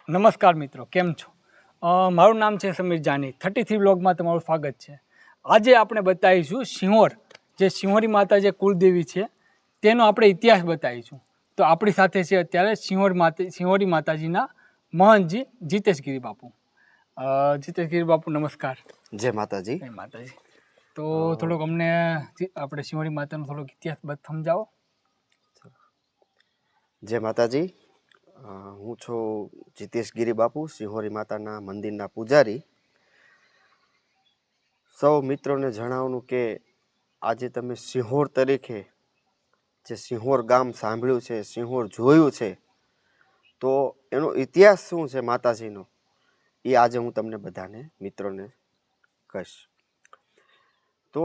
નમસ્કાર મિત્રો, કેમ છો? મારું નામ છે સમીર જાની. 33 વ્લોગમાં તમારું સ્વાગત છે. આજે આપણે બતાવીશું સિંહોર, જે સિંહોરી માતા જે કુળદેવી છે તેનો આપણે ઇતિહાસ બતાવીશું. તો આપણી સાથે છે અત્યારે સિંહોરી માતાજીના મહંતજી જીતેશગીરી બાપુ. જીતેશગીરી બાપુ નમસ્કાર. જય માતાજી. જય માતાજી. તો થોડોક અમને આપણે સિંહોરી માતાનો થોડોક ઇતિહાસ સમજાવો. જય માતાજી. હું છું જીતેશગીરી બાપુ, સિંહોરી માતાના મંદિરના પૂજારી. સૌ મિત્રોને જણાવવાનું કે આજે તમે સિંહોર તરીકે જે સિંહોર ગામ સાંભળ્યું છે, સિંહોર જોયું છે, તો એનો ઇતિહાસ શું છે માતાજીનો, એ આજે હું તમને બધાને મિત્રોને કહીશ. તો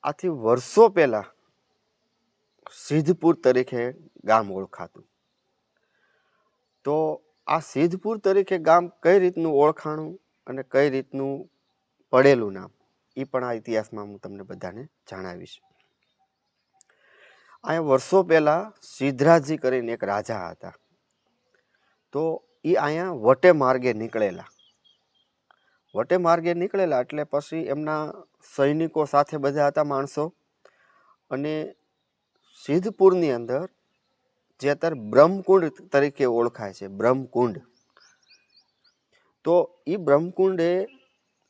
આથી વર્ષો પહેલાં સિદ્ધપુર તરીકે ગામ ઓળખાતું. તો આ સિદ્ધપુર તરીકે ગામ કઈ રીતનું ઓળખાણું અને કઈ રીતનું પડેલું નામ, એ પણ આ ઇતિહાસમાં હું તમને બધાને જણાવીશ. અહીંયા વર્ષો પહેલાં સિદ્ધરાજજી કરીને એક રાજા હતા. તો એ અહીંયા વટે માર્ગે નીકળેલા. વટે માર્ગે નીકળેલા એટલે પછી એમના સૈનિકો સાથે બધા હતા માણસો. અને સિદ્ધપુરની અંદર જે અત્યારે બ્રહ્મકુંડ તરીકે ઓળખાય છે, બ્રહ્મકુંડ, તો એ બ્રહ્મકુંડ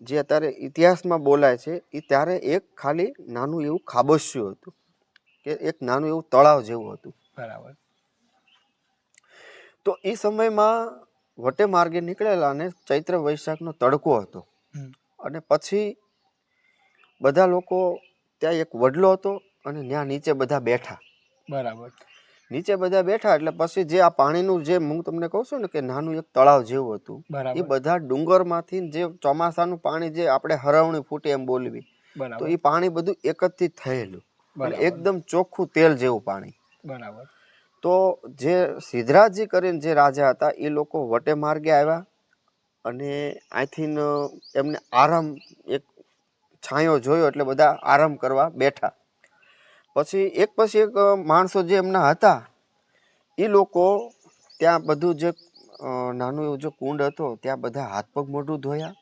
જે અત્યારે ઇતિહાસમાં બોલાય છે, એ ત્યારે એક ખાલી નાનું એવું ખાબોચિયું હતું, કે એક નાનું એવું તળાવ જેવું હતું. બરાબર. તો એ સમયમાં વટે માર્ગે નીકળેલા અને ચૈત્ર વૈશાખનો તડકો હતો. અને પછી બધા લોકો ત્યાં એક વડલો હતો અને ત્યાં નીચે બધા બેઠા. બરાબર. નીચે બધા બેઠા એટલે પછી જે આ પાણીનું જે હું તમને કહું છું ને કે નાનું એક તળાવ જેવું હતું, એ બધા ડુંગરમાંથી જે ચોમાસાનું પાણી જે આપણે હરવણી ફૂટે એમ બોલવી, તો એ પાણી બધું એકત્રિત થયેલું અને એકદમ ચોખ્ખું તેલ જેવું પાણી. બરાબર. તો જે સિદ્ધરાજજી કરીને જે રાજા હતા, એ લોકો વટે માર્ગે આવ્યા અને અહીંથી એમને આરામ, એક છાંયો જોયો એટલે બધા આરામ કરવા બેઠા. પછી એક માણસો જે એમના હતા, એ લોકો ત્યાં બધું જે નાનું એવું જે કુંડ હતો ત્યાં બધા હાથ પગ મોઢું ધોયા.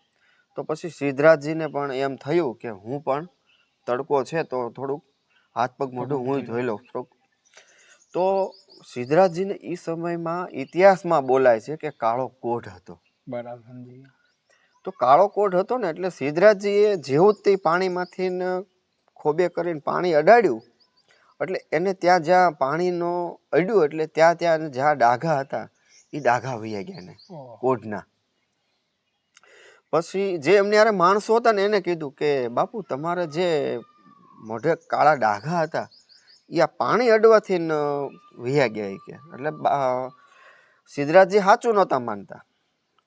તો પછી સિદ્ધરાજજીને પણ એમ થયું કે હું પણ તડકો છે તો થોડુંક હાથ પગ મોઢું હું ધોઈ લઉં. તો સિદ્ધરાજજીને એ સમયમાં ઇતિહાસમાં બોલાય છે કે કાળો કોઢ હતો. બરાબર. તો કાળો કોઢ હતો ને એટલે સિદ્ધરાજજીએ જેવું જ તે પાણીમાંથી ખોબે કરીને પાણી અડાડ્યું એટલે એને ત્યાં જ્યાં પાણીનો અડ્યું એટલે ત્યાં જ્યાં ડાઘા હતા એ ડાઘા વહી ગયા ને કોઢના. પછી જે એમને યારે માણસો હતા ને એને કીધું કે બાપુ તમારે જે મોઢે કાળા ડાઘા હતા એ આ પાણી અડવાથી વહ્યા ગયા કે. એટલે સિદ્ધરાજજી સાચું નહોતા માનતા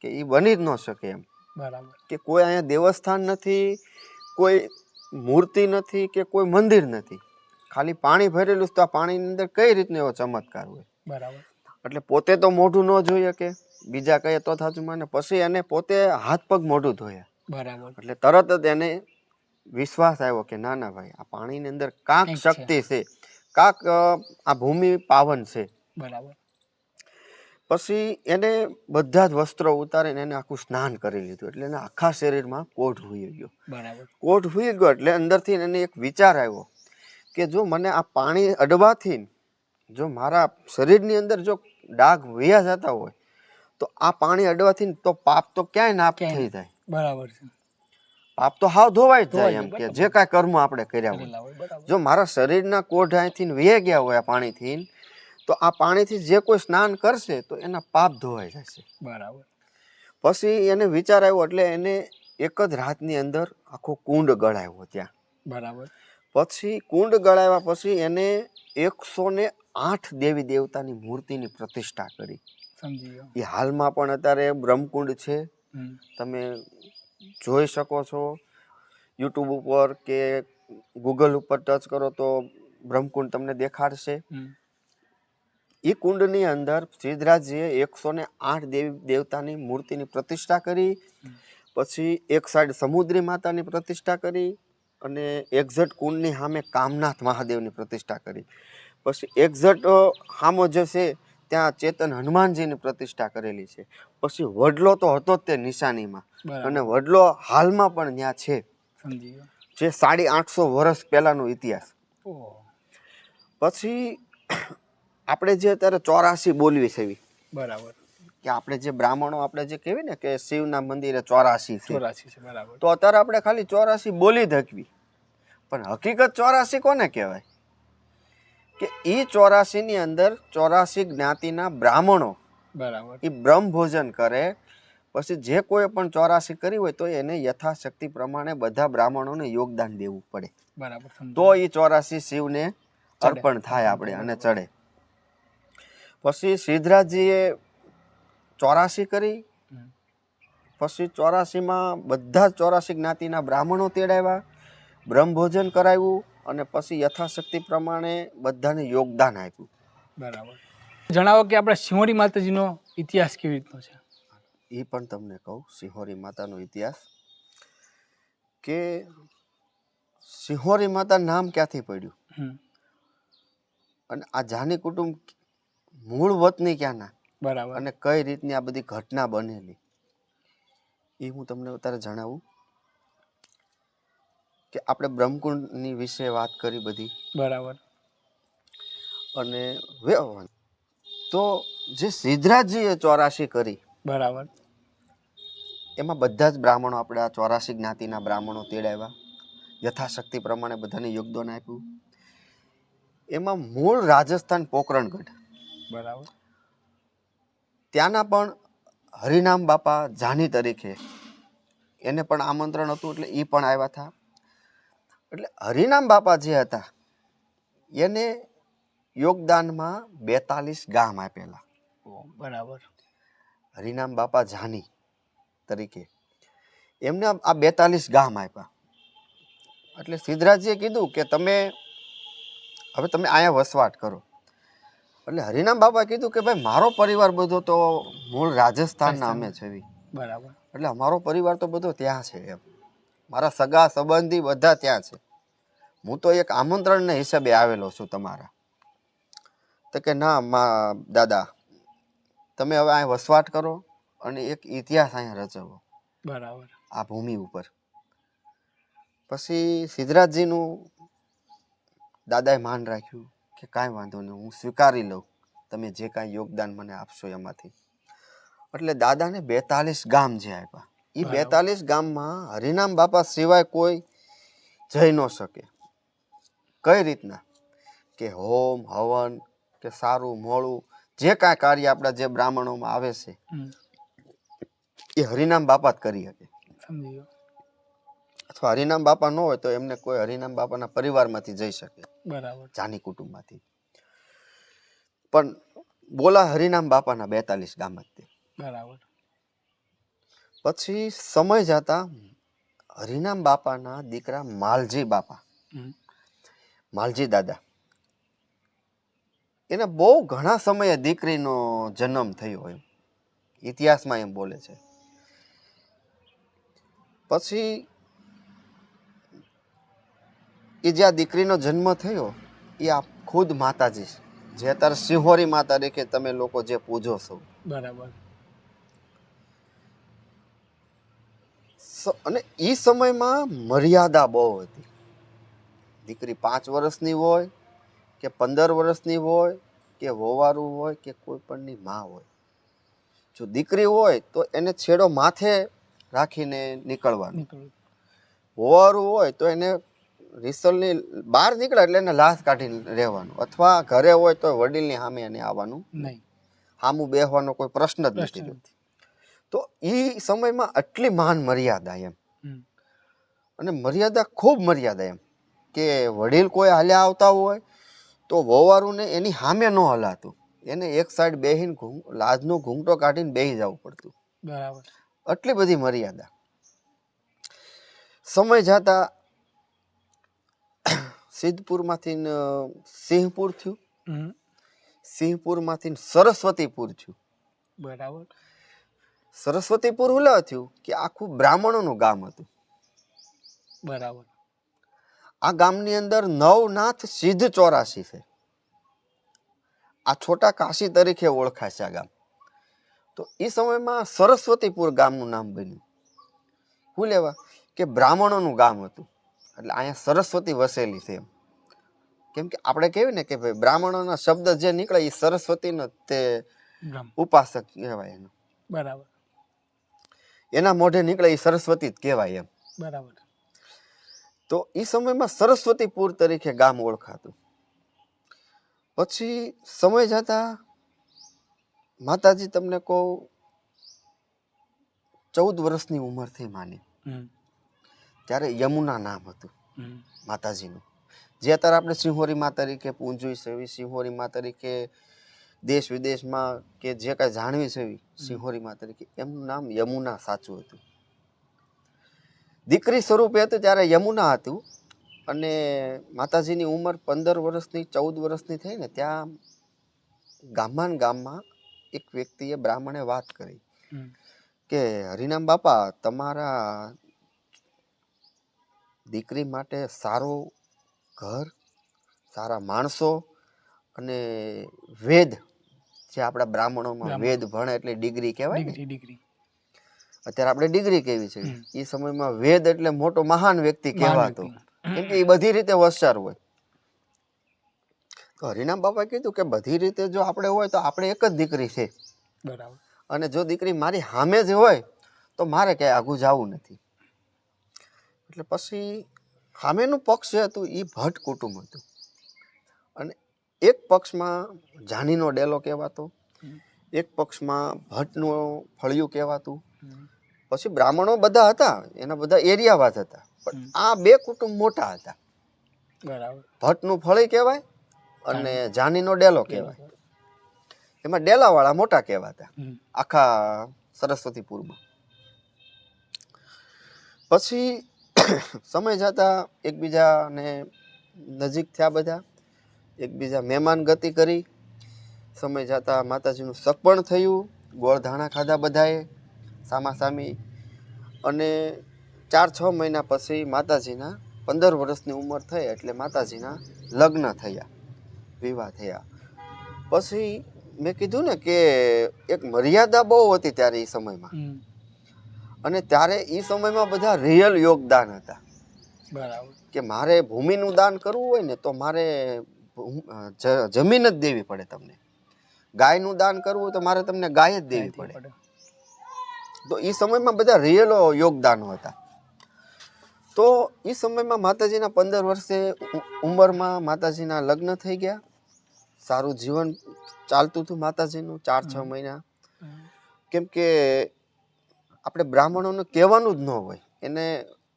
કે એ બની જ ન શકે એમ. બરાબર. કે કોઈ અહીંયા દેવસ્થાન નથી, કોઈ મૂર્તિ નથી કે કોઈ મંદિર નથી, ખાલી પાણી ભરેલું તો આ પાણીની અંદર કઈ રીતનો એવો ચમત્કાર હોય. બરાબર. એટલે પોતે તો મોઢું ન જોઈએ કે બીજા કહીએ તો સાચું માને. પછી એને પોતે હાથ પગ મોઢું ધોયા. બરાબર. એટલે તરત જ એને વિશ્વાસ આવ્યો કે ના ના ભાઈ, આ પાણીની અંદર કાંક શક્તિ છે, કાંક આ ભૂમિ પાવન છે. બરાબર. પછી એને બધા જ વસ્ત્રો ઉતારીને એને આખું સ્નાન કરી લીધું. એટલે એને આખા શરીરમાં કોઢ હુઈ ગયો. બરાબર. કોઢ હુઈ ગયો એટલે અંદરથી એને એક વિચાર આવ્યો કે જો મને આ પાણી અડવાથી જો મારા શરીરની અંદર જો ડાઘ વયા જતા હોય તો આ પાણી અડવાથી તો પાપ તો ક્યાંય નાપ થઈ જાય. બરાબર છે. પાપ તો હાવ ધોવાઈ જ જાય એમ કે જે કાંઈ કર્મ આપણે કર્યા હોય. જો મારા શરીરના કોઢ અહીંથી વહી ગયા હોય આ પાણીથી, તો આ પાણીથી જે કોઈ સ્નાન કરશે તો એના પાપ ધોવાઈ જશે. બરાબર. પછી એને વિચાર આવ્યો એટલે એને એક જ રાતની અંદર આખો કુંડ ગળાવ્યો ત્યાં. બરાબર. પછી કુંડ ગળાવ્યા પછી એને 108 દેવી દેવતાની મૂર્તિની પ્રતિષ્ઠા કરી. સમજી ગયો. એ હાલમાં પણ અત્યારે બ્રહ્મકુંડ છે, તમે જોઈ શકો છો. યુટ્યુબ ઉપર કે ગૂગલ ઉપર ટચ કરો તો બ્રહ્મકુંડ તમને દેખાડશે. એ કુંડની અંદર સિદ્ધરાજજીએ 108 દેવી દેવતાની મૂર્તિની પ્રતિષ્ઠા કરી. પછી એક સાઈડ સમુદ્રી માતાની પ્રતિષ્ઠા કરી અને એક્ઝેક્ટ કુંડની સામે કામનાથ મહાદેવની પ્રતિષ્ઠા કરી. પછી એક્ઝેક્ટ સામો જે છે ત્યાં ચેતન હનુમાનજીની પ્રતિષ્ઠા કરેલી છે. પછી વડલો તો હતો જ તે નિશાનીમાં, અને બરાબર, વડલો હાલમાં પણ ત્યાં છે, સમજી ગયો. જે 850 વર્ષ પહેલાનો ઇતિહાસ. ઓહો, પછી આપણે જે અત્યારે 84 બોલવી છે એવી, બરાબર, કે આપણે જે બ્રાહ્મણો આપણે જે કહેવી ને કે શિવના મંદિરે 84 છે, 84 છે, બરાબર, તો અત્યારે આપણે ખાલી 84 બોલી શકવી, પણ હકીકત 84 કોને કહેવાય? કે એ 84 ની અંદર 84 જ્ઞાતિના બ્રાહ્મણો બરાબર, એ બ્રહ્મ ભોજન કરે. પછી જે કોઈ પણ 84 કરી હોય તો એને યથાશક્તિ પ્રમાણે બધા બ્રાહ્મણોને યોગદાન દેવું પડે, બરાબર, તો સમજી એ 84 શિવને ચડે, અર્પણ થાય અર્પણ આપણે થાય, અને બરાબર. ચડે. પછી સિદ્ધરાજજીએ 84 કરી. હમ, પછી 84માં બધા જ 84 જ્ઞાતિના બ્રાહ્મણો તેડાવ્યા, બ્રહ્મભોજન કરાવ્યું, અને પછી યથાશક્તિ પ્રમાણે બધાને યોગદાન આપ્યું. બરાબર. જણાવો કે આપણે શિહોરી માતાજીનો ઇતિહાસ કેવી રીતનો છે? એ પણ તમને કહું, સિંહોરી માતાનો ઇતિહાસ. કે સિંહોરી માતા નામ ક્યાંથી પડ્યું, હમ, અને આ જાની કુટુંબ મૂળ વતની ક્યાંના, બરાબર, અને કઈ રીતની આ બધી ઘટના બનેલી, એ હું તમને અત્યારે જણાવું. કે આપણે બ્રહ્મકુંડની વિશે વાત કરી બધી, બરાબર, અને તો જે સિદ્ધરાજજીએ 84 કરી, બરાબર, એમાં બધા જ બ્રાહ્મણો, આપણે આ 84 જ્ઞાતિના બ્રાહ્મણો તેડાવ્યા, યથાશક્તિ પ્રમાણે બધાને યોગદાન આપ્યું. એમાં મૂળ રાજસ્થાન પોકરણગઢ, બરાબર, ત્યાંના પણ હરિનામ બાપા જાની તરીકે એને પણ આમંત્રણ હતું, એટલે એ પણ આવ્યા હતા. એટલે હરિનામ બાપા જે હતા એને યોગદાનમાં 42 ગામ આપેલા. ઓહ, બરાબર, હરિનામ બાપા જાની તરીકે એમને આ 42 ગામ આપ્યા. એટલે સિદ્ધરાજજીએ કીધું કે તમે અહીંયા વસવાટ કરો. એટલે હરિનામ બાપા કીધું કે ભાઈ મારો પરિવાર બધો તો મૂળ રાજસ્થાનના અમે છે, બરાબર, એટલે અમારો પરિવાર તો બધો ત્યાં છે એમ, મારા સગા સંબંધી બધા ત્યાં છે, હું તો એક આમંત્રણના હિસાબે આવેલો છું તમારા. તો કે ના દાદા, તમે હવે અહીં વસવાટ કરો અને એક ઇતિહાસ અહીંયા રચવો બરાબર, આ ભૂમિ ઉપર. પછી સિદ્ધરાજજીનું દાદાએ માન રાખ્યું કે કાંઈ વાંધો નહીં, હું સ્વીકારી લઉં તમે જે કાંઈ યોગદાન મને આપશો એમાંથી. એટલે દાદાને 42 ગામ જે આપ્યા, એ 42 ગામમાં હરિનામ બાપા સિવાય કોઈ જઈ ન શકે. કઈ રીતના? કે હોમ હવન કે સારું મોળું જે કાંઈ કાર્ય આપણા જે બ્રાહ્મણોમાં આવે છે એ હરિનામ બાપા જ કરી શકે. સમજી ગયો. અથવા હરિનામ બાપા ન હોય તો એમને કોઈ હરિનામ બાપાના પરિવારમાંથી જઈ શકે, બરાબર, જાની કુટુંબમાંથી. પણ બોલા હરિનામ બાપાના 42 ગામ જ તે. બરાબર, પછી સમય જતા હરિનામ બાપાના દીકરા માલજી બાપા, હમ, માલજી દાદા, એને બહુ ઘણા સમયે દીકરીનો જન્મ થયો એમ ઇતિહાસમાં એમ બોલે છે. પછી એ જ્યાં દીકરીનો જન્મ થયો એ આ ખુદ માતાજી જે અત્યારે સિંહોરી માતા તરીકે તમે લોકો જે પૂજો છો. બરાબર, અને એ સમયમાં મર્યાદા બહુ હતી. દીકરી 5 વર્ષની હોય કે 15 વર્ષની હોય કે વોવારું હોય કે કોઈ પણની માં હોય, જો દીકરી હોય તો એને છેડો માથે રાખીને નીકળવાનું, વોવારું હોય તો એને રિસલની બહાર નીકળે એટલે એને લાશ કાઢીને રહેવાનું, અથવા ઘરે હોય તો વડીલની સામે એને આવવાનું નહીં, સામું બેસવાનો કોઈ પ્રશ્ન જ નથી. તો એ સમયમાં આટલી મહાન મર્યાદા એમ, અને મર્યાદા ખૂબ મર્યાદા એમ કે વડીલ કોઈ હાલ્યા આવતા હોય તો વોવારુંને એની સામે ન હલાતું, એને એક સાઈડ બેહીને લાજનો ઘૂંઘટો કાઢીને બેસી જવું પડતું. બરાબર, આટલી બધી મર્યાદા. સમય જતા સિદ્ધપુરમાંથી સિંહપુર થયું, સિંહપુરમાંથી સરસ્વતીપુર થયું. બરાબર, સરસ્વતીપુર હુલા થયું કે આખું બ્રાહ્મણોનું ગામ હતું. બરાબર, આ ગામની અંદર નવનાથ સિદ્ધ 84 છે. આ છોટા કાશી તરીકે ઓળખાય છે આ ગામ. તો એ સમયમાં સરસ્વતીપુર ગામનું નામ બન્યું. શું લેવા કે બ્રાહ્મણોનું ગામ હતું, એટલે અહીંયા સરસ્વતી વસેલી છે એમ. કેમ કે આપણે કહેવાય ને કે ભાઈ બ્રાહ્મણોના શબ્દ જે નીકળે એ સરસ્વતીનો તે ઉપાસક કહેવાય એનો. બરાબર. એના મોઢે નીકળે એ સરસ્વતી જ કહેવાય એમ. બરાબર. તો એ સમયમાં સરસ્વતીપુર તરીકે ગામ ઓળખાતું. પછી સમય જતા માતાજી તમને કહું 14 વર્ષની ઉંમર થઈ માની ત્યારે યમુના નામ હતું માતાજીનું, જે અત્યારે આપણે સિંહોરી મા તરીકે પૂંજવી છે, સિંહોરી મા તરીકે દેશ વિદેશમાં કે જે કાંઈ જાણવી છે સિંહોરી મા તરીકે, એમનું નામ યમુના સાચું હતું. દીકરી સ્વરૂપે હતું ત્યારે યમુના હતું. અને માતાજીની ઉંમર 15 વર્ષની 14 વર્ષની થઈ ને ત્યાં ગામમાં એક વ્યક્તિએ બ્રાહ્મણે વાત કરી કે હરિનામ બાપા, તમારા દીકરી માટે સારું ઘર, સારા માણસો અને વેદ, જે આપણા બ્રાહ્મણોમાં વેદ ભણે એટલે ડિગ્રી કહેવાય ને, અત્યારે આપણે ડિગ્રી કેવી છે, એ સમયમાં વેદ એટલે મોટો મહાન વ્યક્તિ કહેવાતો, કેમ કે એ બધી રીતે હોશિયાર હોય. તો હરિનામ બાપાએ કીધું કે બધી રીતે જો આપણે હોય તો આપણે એક જ દીકરી છે, બરાબર, અને જો દીકરી મારી સામે જ હોય તો મારે ક્યાંય આગું જવું નથી. એટલે પછી સામેનું પક્ષ જે હતું એ ભટ્ટ કુટુંબ હતું, અને એક પક્ષમાં જાનીનો ડેલો કહેવાતો, એક પક્ષમાં ભટ્ટનું ફળિયું કહેવાતું. પછી બ્રાહ્મણો બધા હતા, એના બધા એરિયાવાદ હતા, પણ આ બે કુટુંબ મોટા હતા. બરાબર. ભટ્ટનું ફળી કહેવાય અને જાનીનો ડેલો કહેવાય. એમાં ડેલાવાળા મોટા કહેવાતા આખા સરસ્વતીપુરમાં. પછી સમય જતા એકબીજાને નજીક થયા, બધા એકબીજા મહેમાન ગતિ કરી. સમય જતા માતાજીનું સગપણ થયું, ગોળ ધાણા ખાધા બધાએ સામાસામી. અને 4-6 મહિના પછી માતાજીના 15 વર્ષની ઉંમર થઈ એટલે માતાજીના લગ્ન થયા, વિવાહ થયા. પછી મેં કીધું ને કે એક મર્યાદા બહુ હતી ત્યારે એ સમયમાં, અને ત્યારે એ સમયમાં બધા રિયલ યોગદાન હતા. બરાબર. કે મારે ભૂમિનું દાન કરવું હોય ને તો મારે જમીન જ દેવી પડે તમને, ગાયનું દાન કરવું હોય તો મારે તમને ગાય જ દેવી પડે. તો એ સમયમાં બધા રિયલ યોગદાનો હતા. તો એ સમયમાં માતાજીના 15 વર્ષે ઉંમરમાં માતાજીના લગ્ન થઈ ગયા. સારું જીવન ચાલતું હતું માતાજીનું 4-6 મહિના. કેમ કે આપણે બ્રાહ્મણોને કહેવાનું જ ન હોય, એને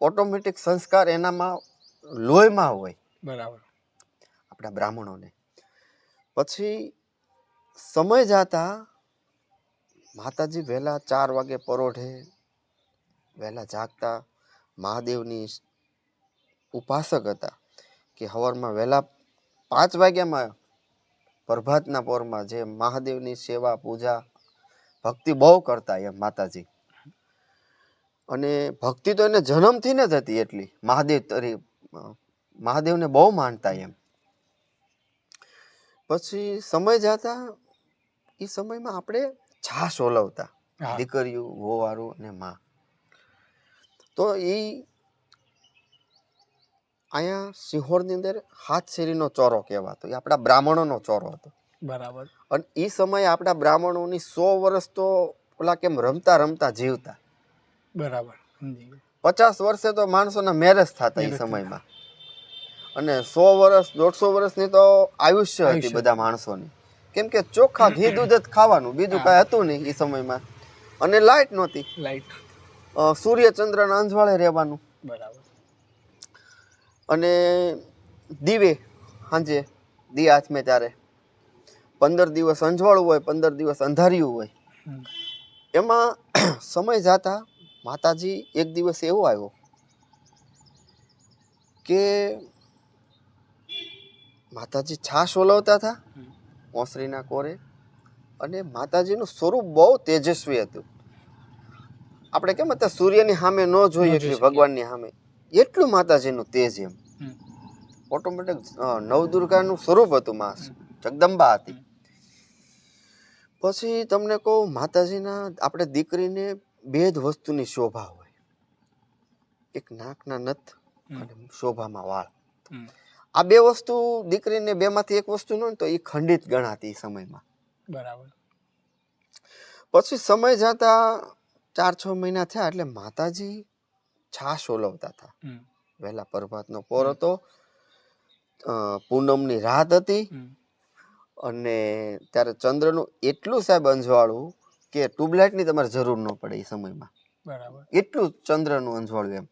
ઓટોમેટિક સંસ્કાર એનામાં લોહીમાં હોય. બરાબર. આપણા બ્રાહ્મણોને. પછી સમય જતા માતાજી વહેલા 4 વાગે પરોઢે વહેલા જાગતા, મહાદેવની ઉપાસક હતા, કે સવારમાં વહેલા 5 વાગ્યામાં પ્રભાતના પોરમાં જે મહાદેવની સેવા પૂજા ભક્તિ બહુ કરતા એમ માતાજી. અને ભક્તિ તો એને જન્મથી ને જ હતી એટલી, મહાદેવને બહુ માનતા એમ. પછી સમય જતા એ સમયમાં આપણે છાશ ઓલવતા, દીકરીઓ, વોવારું અને માં. તો એ અહીંયા સિંહોરની અંદર હાથશેરીનો ચોરો કહેવાતો, એ આપણા બ્રાહ્મણોનો ચોરો હતો. બરાબર. અને એ સમયે આપણા બ્રાહ્મણોની 100 વર્ષ તો ઓલા કેમ રમતા રમતા જીવતા. બરાબર. 50 વર્ષે તો માણસોના મેરેજ થતા એ સમયમાં, અને 100 વર્ષ 150 વર્ષની તો આયુષ્ય હતી બધા માણસોની. કેમ કે ચોખ્ખા ઘી દૂધ જ ખાવાનું, બીજું કાંઈ હતું નહીં એ સમયમાં. અને લાઇટ નહોતી, સૂર્ય ચંદ્રના અંજવાળે રહેવાનું. બરાબર. અને દીવે સાંજે દી આથમે ત્યારે 15 દિવસ અંજવાળું હોય, 15 દિવસ અંધારિયું હોય. એમાં સમય જતા માતાજી એક દિવસ એવો આવ્યો કે માતાજી છાશ ઓલવતા હતા ઓસરીના કોરે, અને માતાજીનું સ્વરૂપ બહુ તેજસ્વી હતું. આપણે કેમ અત્યારે સૂર્યની સામે ન જોઈએ કે ભગવાનની સામે, એટલું માતાજીનું તેજ એમ. ઓટોમેટિક નવદુર્ગાનું સ્વરૂપ હતું, માં જગદંબા હતી. પછી તમને કહું, માતાજીના આપણે દીકરીને બે જ વસ્તુની શોભા હોય, એક નાકના નથ અને શોભામાં વાળ. હમ. આ બે વસ્તુ દીકરીને બેમાંથી એક વસ્તુ ન હોય તો એ ખંડિત ગણાતી એ સમયમાં. બરાબર. પછી સમય જતા 4-6 મહિના થયા એટલે માતાજી છાશ ઓલવતા હતા. હમ. વહેલા પ્રભાતનો પોર હતો, પૂનમની રાત હતી, અને ત્યારે ચંદ્રનું એટલું સાહેબ અંજવાળું કે ટ્યુબલાઇટની તમારે જરૂર ન પડે એ સમયમાં. બરાબર. એટલું ચંદ્રનું અંજવાળું એમ.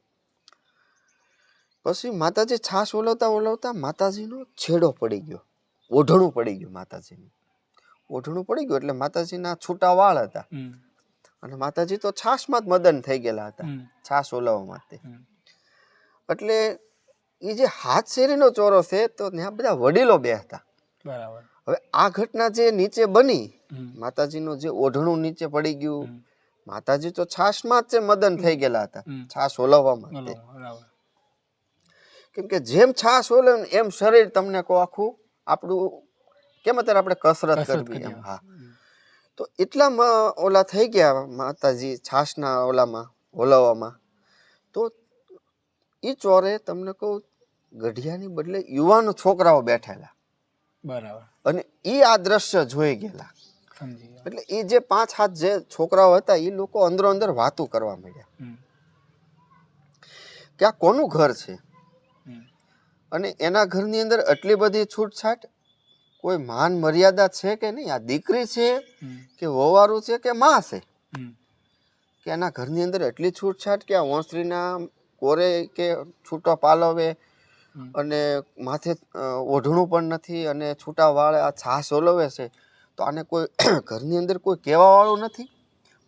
પછી માતાજી છાશ ઓલવતા ઓલવતા માતાજીનો છેડો પડી ગયો, ઓઢણું પડી ગયું માતાજીનું. ઓઢણું પડી ગયું એટલે માતાજીના છૂટા વાળ હતા, અને માતાજી તો છાશમાં જ મદન થઈ ગયેલા હતા, છાશ ઓલવવા માટે. એટલે એ જે હાથ શેરીનો ચોરો છે તો ત્યાં બધા વડીલો બે હતા. બરાબર. હવે આ ઘટના જે નીચે બની, માતાજીનું જે ઓઢણું નીચે પડી ગયું, માતાજી તો છાશમાં જ મદન થઈ ગયેલા હતા, છાશ ઓલવવા માટે. કેમ કે જેમ છાશ ઓલે એમ શરીર તમને કહો આખું આપણું કેમ અત્યારે આપણે કસરત કરવી એમ. હા, તો એટલામાં ઓલા થઈ ગયા માતાજી છાશના ઓલામાં ઓલવવામાં. તો એ ચોરે તમને કહું ગઢિયાની બદલે યુવાન છોકરાઓ બેઠેલા. બરાબર. અને એ આ દ્રશ્ય જોઈ ગયેલા. સમજી ગયા. એટલે એ જે 5-7 જે છોકરાઓ હતા એ લોકો અંદરો અંદર વાતું કરવા માંડ્યા કે આ કોનું ઘર છે, અને એના ઘરની અંદર આટલી બધી છૂટછાટ, કોઈ માન મર્યાદા છે કે નહીં, આ દીકરી છે કે વવારું છે કે માં છે, કે એના ઘરની અંદર એટલી છૂટછાટ કે આ ઓસરીના કોરે કે છૂટો પાલવે અને માથે ઓઢણું પણ નથી અને છૂટા વાળ આ છાશ ઓલવે છે, તો આને કોઈ ઘરની અંદર કોઈ કહેવા વાળું નથી,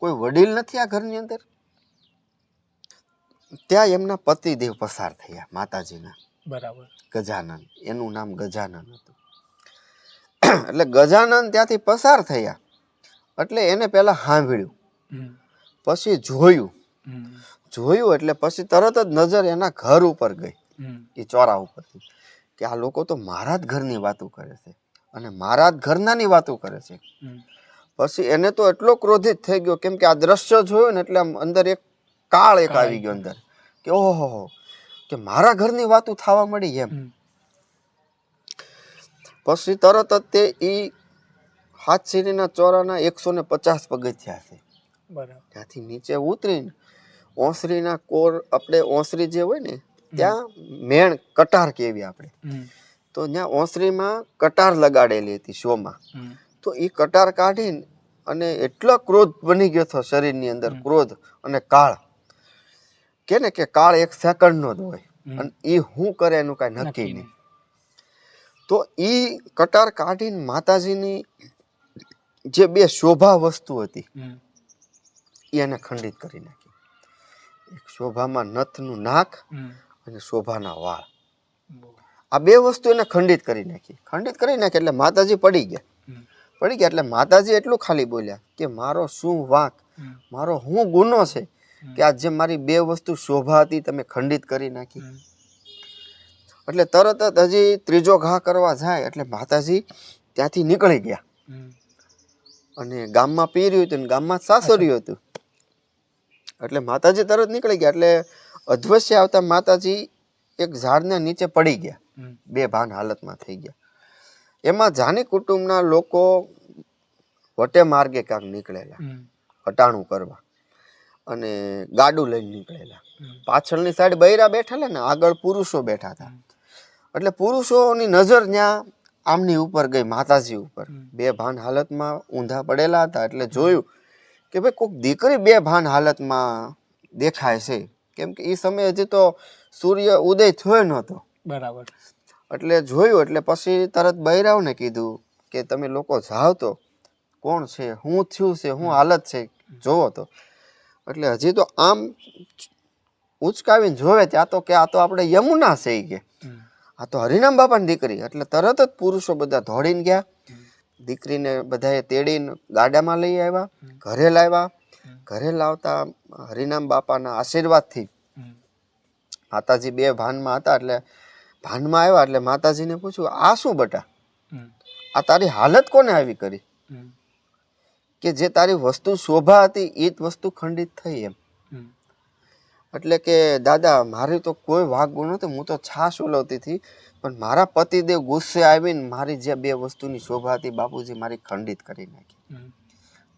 કોઈ વડીલ નથી આ ઘરની અંદર. ત્યાં એમના પતિદેવ પસાર થયા માતાજીના. બરાબર. ગજાનન, એનું નામ ગજાનન હતું. એટલે ગજાનન ત્યાંથી પસાર થયા એટલે એને પેલા સાંભળ્યું, પછી જોયું એટલે પછી તરત જ નજર એના ઘર ઉપર ગઈ, એ ચોરા ઉપરથી, કે આ લોકો તો મારા જ ઘરની વાતો કરે છે અને મારા જ ઘરનાની વાતો કરે છે. પછી એને તો એટલો ક્રોધિત થઈ ગયો, કેમ કે આ દ્રશ્ય જોયું ને એટલે આમ અંદર એક કાળ એક આવી ગયો અંદર, કે ઓહો, કે મારા ઘરની વાતો થવા મળી એમ. પછી તરત જ તે ઈ હાથશીરીના ચોરાના 150 પગથિયા છે, ત્યાંથી નીચે ઉતરીને ઓસરીના કોર, આપણે ઓસરી જે હોય ને ત્યાં મેણ કટાર કેવી આપણે, તો ત્યાં ઓસરીમાં કટાર લગાડેલી હતી શોમાં. તો એ કટાર કાઢીને અને એટલો ક્રોધ બની ગયો હતો શરીરની અંદર, ક્રોધ અને કાળ, કે ને કે કાળ 1 સેકન્ડનો જ હોય અને એ શું કરે એનું કાંઈ નક્કી નહીં. તો એ કટાર કાઢીને માતાજીની જે 2 શોભા વસ્તુ હતી એને ખંડિત કરી નાખી. એક શોભામાં નથનું નાક અને શોભાના વાળ, આ 2 વસ્તુ એને ખંડિત કરી નાખી. ખંડિત કરી નાખી એટલે માતાજી પડી ગયા એટલે માતાજી એટલું ખાલી બોલ્યા કે મારો શું વાંક, મારો શું ગુનો છે કે આ જે મારી 2 વસ્તુ શોભા હતી તમે ખંડિત કરી નાખી. એટલે તરત જ હજી ત્રીજો ઘા કરવા જાય એટલે માતાજી ત્યાંથી નીકળી ગયા, અને ગામમાં પીર્યું હતું ને ગામમાં સાસર્યું હતું. એટલે માતાજી તરત નીકળી ગયા એટલે અધવશ્ય આવતા માતાજી એક ઝાડના નીચે પડી ગયા, બેભાન હાલતમાં થઈ ગયા. એમાં જાની કુટુંબના લોકો વટે માર્ગે ક્યાંક નીકળેલા હટાણું કરવા, અને ગાડું લઈને નીકળેલા. પાછળની સાઈડ બૈરા બેઠેલા ને આગળ પુરુષો બેઠા હતા. એટલે પુરુષોની નજર ત્યાં આમની ઉપર ગઈ, માતાજી ઉપર. બેભાન હાલતમાં ઊંધા પડેલા હતા એટલે જોયું કે ભાઈ કોઈક દીકરી બેભાન હાલતમાં દેખાય છે, કેમ કે એ સમયે હજી તો સૂર્ય ઉદય થયો નહોતો. બરાબર. એટલે જોયું એટલે પછી તરત બૈરાવને કીધું કે તમે લોકો જાઓ તો કોણ છે, શું થયું છે, શું હાલત છે જોવો તો. એટલે હજી તો આમ ઉચકાવીને જોવે ત્યાં તો કે આ તો આપણે યમુના છે, કે આ તો હરિનામ બાપાની દીકરી. એટલે તરત જ પુરુષો બધા દોડીને ગયા, દીકરીને બધાએ તેડીને ગાડામાં લઈ આવ્યા, ઘરે લાવ્યા. ઘરે લાવતા હરિનામ બાપાના આશીર્વાદથી માતાજી 2 ભાનમાં હતા. એટલે ભાનમાં આવ્યા એટલે માતાજીને પૂછ્યું આ શું બટા, આ તારી હાલત કોને આવી કરી? કે જે તારી વસ્તુ શોભા હતી એ જ વસ્તુ ખંડિત થઈ એમ. હમ. એટલે કે દાદા મારી તો કોઈ વાંક નહોતી, હું તો છાશ ઉલવતી હતી, પણ મારા પતિદેવ ગુસ્સે આવીને મારી જે બે વસ્તુની શોભા હતી બાપુજી મારી ખંડિત કરી નાખી. હમ.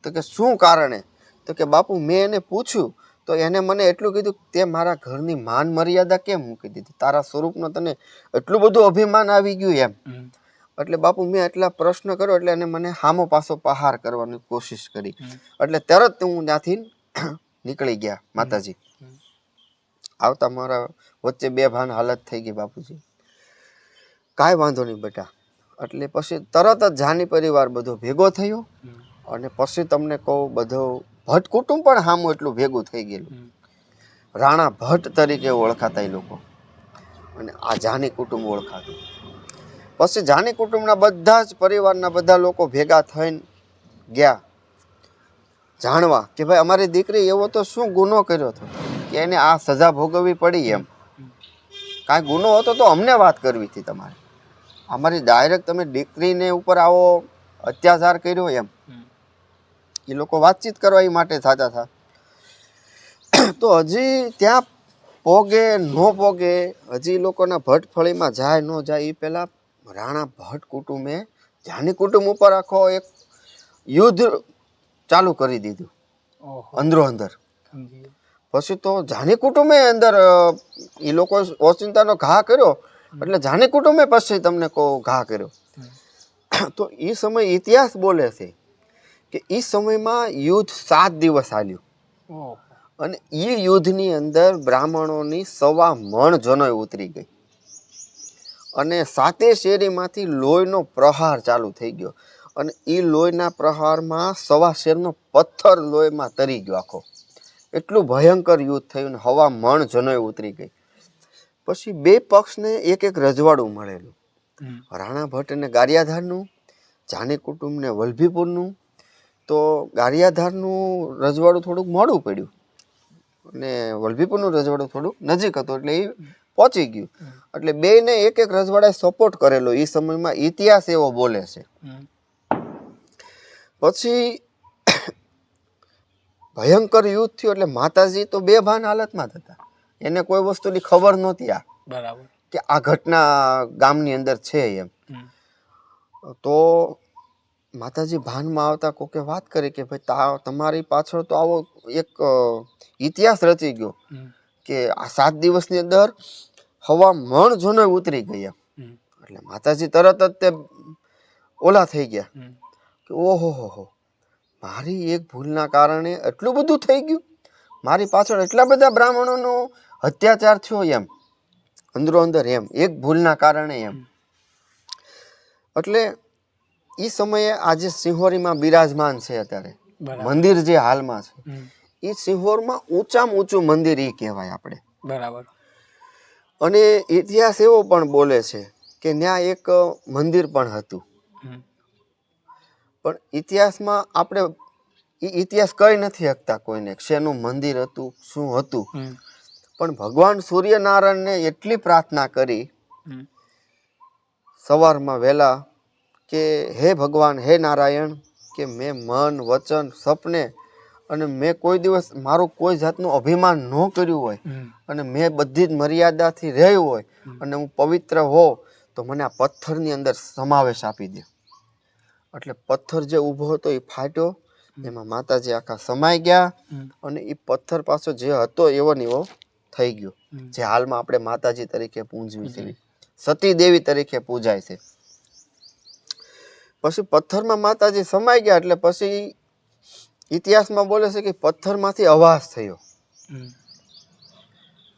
તો કે શું કારણે? તો કે બાપુ મેં એને પૂછ્યું તો એને મને એટલું કીધું કે તે મારા ઘરની માન મર્યાદા કેમ મૂકી દીધી, તારા સ્વરૂપનો તને એટલું બધું અભિમાન આવી ગયું એમ. હમ. એટલે બાપુ મેં એટલા પ્રશ્ન કર્યો એટલે એને મને હામો પાસો પહાર કરવાની કોશિશ કરી. હમ. એટલે તરત હું ત્યાંથી નીકળી ગયા માતાજી. હમ. આવતા મારા વચ્ચે બે ભાન હાલત થઈ ગઈ બાપુજી. કાંઈ વાંધો નહીં બેટા. એટલે પછી તરત જ જાની પરિવાર બધો ભેગો થયો હમ. અને પછી તમને કહું બધો ભટ્ટ કુટુંબ પણ હામું એટલું ભેગું થઈ ગયેલું. હમ. રાણા ભટ્ટ તરીકે ઓળખાતા એ લોકો અને આ જાની કુટુંબ ઓળખાતું. પછી જાની કુટુંબના બધા જ પરિવારના બધા લોકો ભેગા થઈને ગયા જાણવા કે ભાઈ અમારી દીકરી એવો તો શું ગુનો કર્યો હતો કે એને આ સજા ભોગવવી પડી એમ. કાંઈ ગુનો હતો તો અમને વાત કરવી હતી તમારે, અમારી ડાયરેક્ટ તમે દીકરીને ઉપર આવો અત્યાચાર કર્યો એમ. એ લોકો વાતચીત કરવા એ માટે થતા હતા. તો હજી ત્યાં પોગે ન પોગે, હજી લોકોના ભટ્ટફળીમાં જાય ન જાય એ પહેલાં રાણા ભટ્ટ કુટુંબે જાની કુટુંબ ઉપર આખો એક યુદ્ધ ચાલુ કરી દીધું અંદરો અંદર. પછી તો જાની કુટુંબે અંદર એ લોકો ઓચિંતાનો ઘા કર્યો એટલે જાની કુટુંબે પછી તમને કહું ઘા કર્યો. તો એ સમય ઇતિહાસ બોલે છે કે એ સમયમાં યુદ્ધ 7 દિવસ ચાલ્યું અને એ યુદ્ધની અંદર બ્રાહ્મણોની 1.25 મણ જનોય ઉતરી ગઈ અને 7 શેરીમાંથી લોહીનો પ્રહાર ચાલુ થઈ ગયો અને એ લોહીના પ્રહારમાં 1.25 શેરનો પથ્થર લોહીમાં તરી ગયો આખો. એટલું ભયંકર યુદ્ધ થયું ને 1.25 મણ જનોય ઉતરી ગઈ. પછી બે પક્ષને એક એક રજવાડું મળેલું, રાણા ભટ્ટ અને ગારિયાધારનું, જાની કુટુંબને વલભીપુરનું. તો ગારિયાધારનું રજવાડું થોડુંક મોડું પડ્યું અને વલભીપુરનું રજવાડું થોડુંક નજીક હતું એટલે એ પહોંચી ગયું. એટલે બેયને એક એક રજવાડાએ સપોર્ટ કરેલો એ સમયમાં ઇતિહાસ એવો બોલે છે. પછી ભયંકર યુદ્ધ થયું એટલે માતાજી તો બેભાન હાલતમાં જ હતા, એને કોઈ વસ્તુની ખબર નહોતી આ બરાબર કે આ ઘટના ગામની અંદર છે એમ. તો માતાજી ભાનમાં આવતા કોકે વાત કરી કે ભાઈ તમારી પાછળ તો આવો એક ઇતિહાસ રચી ગયો કે આ 7 દિવસની અંદર 1.25 મણ જનોય ઉતરી ગયા. એટલે માતાજી તરત જ તે ઓલા થઈ ગયા કે ઓહો હો, મારી એક ભૂલના કારણે એટલું બધું થઈ ગયું, મારી પાછળ એટલા બધા બ્રાહ્મણોનો અત્યાચાર થયો એમ અંદરો અંદર એમ એક ભૂલના કારણે એમ. એટલે એ સમયે આજે સિંહોરીમાં બિરાજમાન છે અત્યારે મંદિર જે હાલમાં છે એ સિંહોરમાં ઊંચામાં ઊંચું મંદિર એ કહેવાય આપણે. બરાબર. અને ઇતિહાસ એવો પણ બોલે છે કે ત્યાં એક મંદિર પણ હતું, પણ ઇતિહાસમાં આપણે ઇતિહાસ કહી નથી શકતા કોઈને શેનું મંદિર હતું શું હતું. પણ ભગવાન સૂર્યનારાયણને એટલી પ્રાર્થના કરી સવારમાં વહેલા કે હે ભગવાન, હે નારાયણ, કે મેં મન વચન સપને અને મેં કોઈ દિવસ મારું કોઈ જાતનું અભિમાન ન કર્યું હોય અને મેં બધી જ મર્યાદાથી રહ્યું હોય અને હું પવિત્ર હો તો મને આ પથ્થરની અંદર સમાવેશ આપી દે. એટલે પથ્થર જે ઊભો હતો એ ફાટ્યો, એમાં માતાજી આખા સમાઈ ગયા અને એ પથ્થર પાછો જે હતો એવો ને એવો થઈ ગયો, જે હાલમાં આપણે માતાજી તરીકે પૂજવી છે, સતી દેવી તરીકે પૂજાય છે. પછી પથ્થરમાં માતાજી સમાઈ ગયા એટલે પછી ઇતિહાસમાં બોલે છે કે પથ્થરમાંથી અવાજ થયો.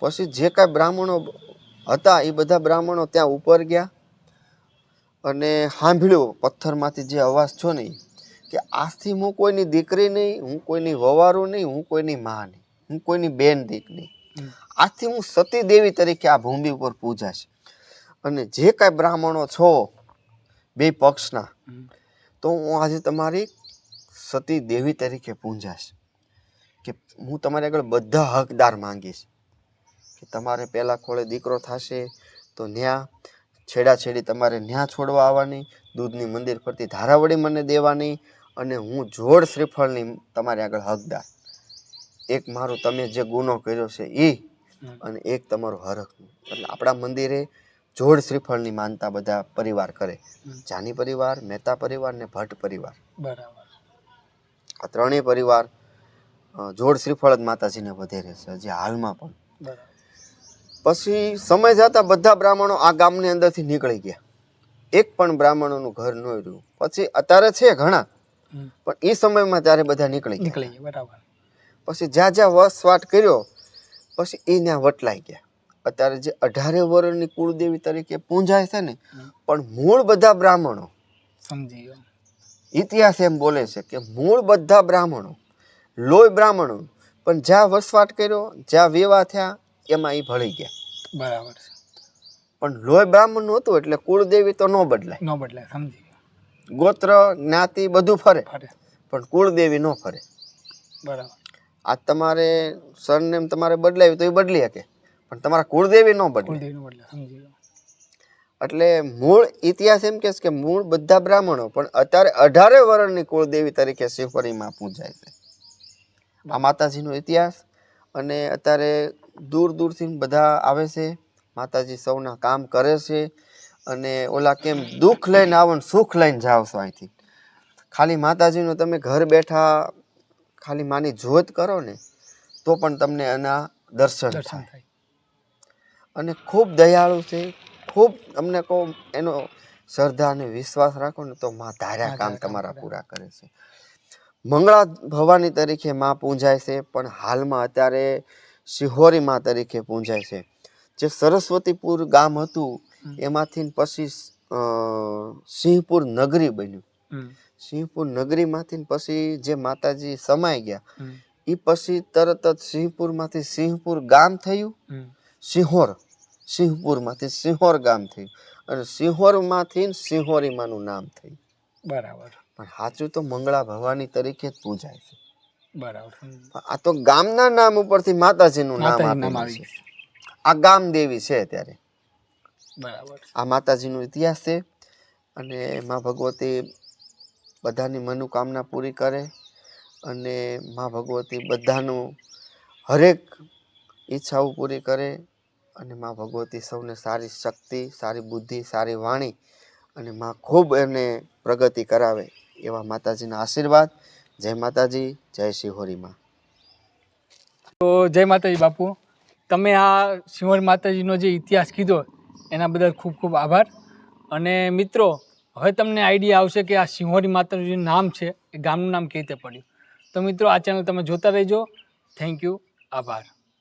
પછી જે કાંઈ બ્રાહ્મણો હતા એ બધા બ્રાહ્મણો ત્યાં ઉપર ગયા અને સાંભળ્યું પથ્થરમાંથી જે અવાજ છો ને કે આજથી હું કોઈની દીકરી નહીં, હું કોઈની વવારું નહીં, હું કોઈની માં નહીં, હું કોઈની બેન દીક નહીં, આજથી હું સતી દેવી તરીકે આ ભૂમિ ઉપર પૂજાશ. અને જે કાંઈ બ્રાહ્મણો છો બે પક્ષના, તો હું આજે તમારી સતી દેવી તરીકે પૂજાશ કે હું તમારી આગળ બધા હકદાર માંગીશ કે તમારે પહેલાં ખોળે દીકરો થશે તો ન્યા છેડાછેડી તમારે ન્યા છોડવા આવવાની, દૂધની મંદિર ફરતી ધારાવડી મને દેવાની અને હું જોડ શ્રીફળની તમારી આગળ હકદાર. એક મારું તમે જે ગુનો કર્યો છે એ, અને એક તમારું હરખનું. એટલે આપણા મંદિરે જોડ શ્રીફળની માનતા બધા પરિવાર કરે. જાની પરિવાર, મહેતા પરિવાર ને ભટ્ટ પરિવાર. બરાબર. આ ત્રણેય પરિવાર જોડ શ્રીફળ જ માતાજીને વધેરે છે હજી હાલમાં પણ. બરાબર. પછી સમય જતા બધા બ્રાહ્મણો આ ગામની અંદરથી નીકળી ગયા. એક પણ બ્રાહ્મણોનું ઘર ન રહ્યું. પછી અત્યારે છે ઘણા, પણ એ સમયમાં ત્યારે બધા નીકળી ગયા. બરાબર. પછી જ્યાં જ્યાં વસવાટ કર્યો પછી એ ત્યાં વટલાઈ ગયા. અત્યારે જે 18 વર્ષની કુળદેવી તરીકે પૂંજાય છે ને, પણ મૂળ બધા બ્રાહ્મણો. સમજી ગયો. ઇતિહાસ એમ બોલે છે કે મૂળ બધા બ્રાહ્મણો, લોય બ્રાહ્મણો, પણ જ્યાં વસવાટ કર્યો, જ્યાં વિવાહ થયા એમાં એ ભળી ગયા. બરાબર છે. પણ લોય બ્રાહ્મણ નું હતું એટલે કુળદેવી તો ન બદલાય. ન બદલાય. સમજી ગયો. ગોત્ર જ્ઞાતિ બધું ફરે, ફરે. પણ કુળદેવી ન ફરે. બરાબર. આ તમારે સરનેમ તમારે બદલાવી તો એ બદલી શકે, પણ તમારા કુળદેવી ન બદલે. કુળદેવી ન બદલાય. સમજી ગયો. એટલે મૂળ ઇતિહાસ એમ કહે છે કે મૂળ બધા બ્રાહ્મણો, પણ અત્યારે 18 વર્ષની કુળદેવી તરીકે શિવપરીમાં પૂજાય છે. આ માતાજીનો ઇતિહાસ. અને અત્યારે દૂર દૂરથી બધા આવે છે. માતાજી સૌના કામ કરે છે. અને ઓલા કેમ દુઃખ લઈને આવો ને સુખ લઈને જાઓ છો અહીંથી. ખાલી માતાજીનું તમે ઘર બેઠા ખાલી માની જોત કરો ને તો પણ તમને એના દર્શન થાય. અને ખૂબ દયાળુ છે. ખૂબ તમને કહું એનો શ્રદ્ધા અને વિશ્વાસ રાખો ને તો માં ધાર્યા કામ તમારા પૂરા કરે છે. મંગળા ભવાની તરીકે માં પૂંજાય છે, પણ હાલમાં અત્યારે શિહોરી માં તરીકે પૂંજાય છે. જે સરસ્વતીપુર ગામ હતું એમાંથી પછી સિંહપુર નગરી બન્યું. સિંહપુર નગરીમાંથી પછી જે માતાજી સમાઈ ગયા એ પછી તરત જ સિંહપુરમાંથી સિંહપુર ગામ થયું. સિંહપુરમાંથી સિંહોર ગામ થયું, અને સિંહોરમાંથી સિંહોરીમાનું નામ થયું. બરાબર. પણ સાચું તો મંગળા ભવાની તરીકે જ પૂજાય છે. બરાબર. આ તો ગામના નામ ઉપરથી માતાજીનું નામ આપેલું છે. આ ગામ દેવી છે અત્યારે. બરાબર. આ માતાજીનો ઇતિહાસ છે. અને માં ભગવતી બધાની મનોકામના પૂરી કરે. અને માં ભગવતી બધાનું હરેક ઈચ્છાઓ પૂરી કરે. અને માં ભગવતી સૌને સારી શક્તિ, સારી બુદ્ધિ, સારી વાણી અને માં ખૂબ એને પ્રગતિ કરાવે એવા માતાજીના આશીર્વાદ. જય માતાજી, જય શિહોરી માં. તો જય માતાજી બાપુ. તમે આ શિહોરી માતાજીનો જે ઇતિહાસ કીધો એના બદલ ખૂબ ખૂબ આભાર. અને મિત્રો, હવે તમને આઈડિયા આવશે કે આ શિહોરી માતાજીનું નામ છે એ ગામનું નામ કેવી રીતે પડ્યું. તો મિત્રો, આ ચેનલ તમે જોતા રહેજો. Thank you. આભાર.